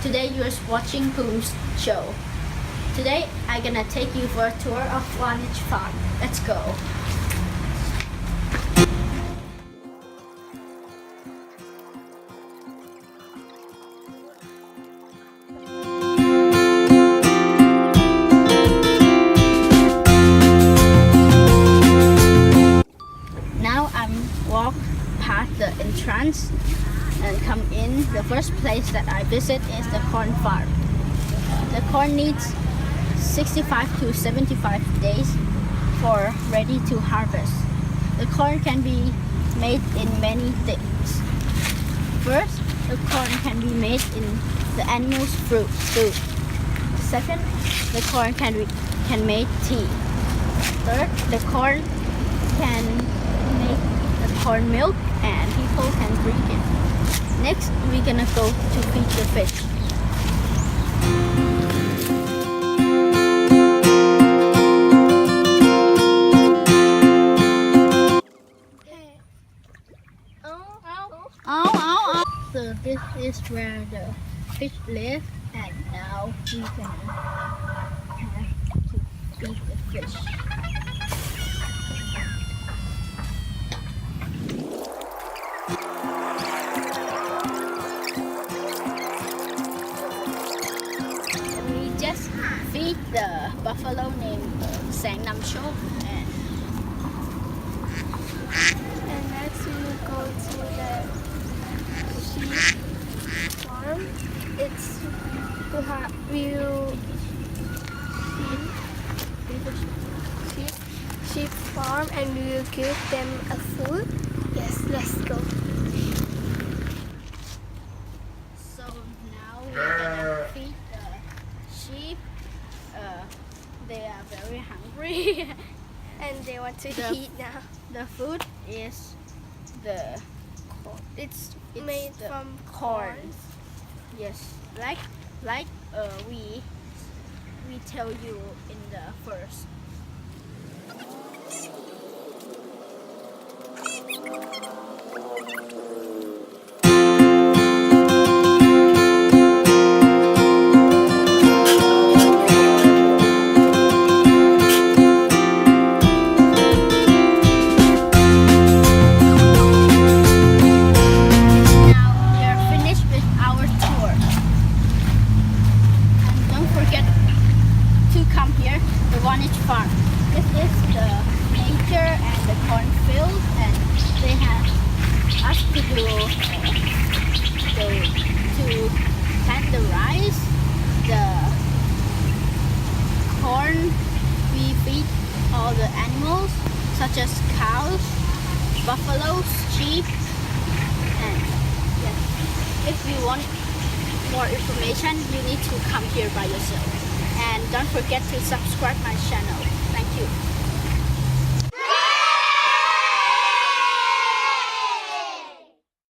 Today you're watching Poom's show. Today I'm gonna take you for a tour of Vanich farm. Let's go. Now I'm walk past the entrance and come in. The first place that I visit is the corn farm. The corn needs 65 to 75 days for ready to harvest. The corn can be made in many things. First, the corn can be made in the animal's food. Second, the corn can make tea. Third, the corn can make the corn milk and people can drink it. Next, we're gonna go to feed the fish. So this is where the fish live, and now we can have to feed the fish. We just feed the buffalo named Sang Nam Cho, And next we will go to the sheep farm. We will feed the sheep farm and we will give them a food. Yes, let's go. So now we're gonna feed the sheep. They are very hungry. And they want to eat now. The food is It's it's made the from corn. corn. Yes, like we tell you in the first. Come here, the Vanich farm. This is the nature and the cornfield, and they have us to do to plant the rice, the corn. We feed all the animals such as cows, buffaloes, sheep, and yes. If you want more information, you need to come here by yourself. And don't forget to subscribe my channel. Thank you.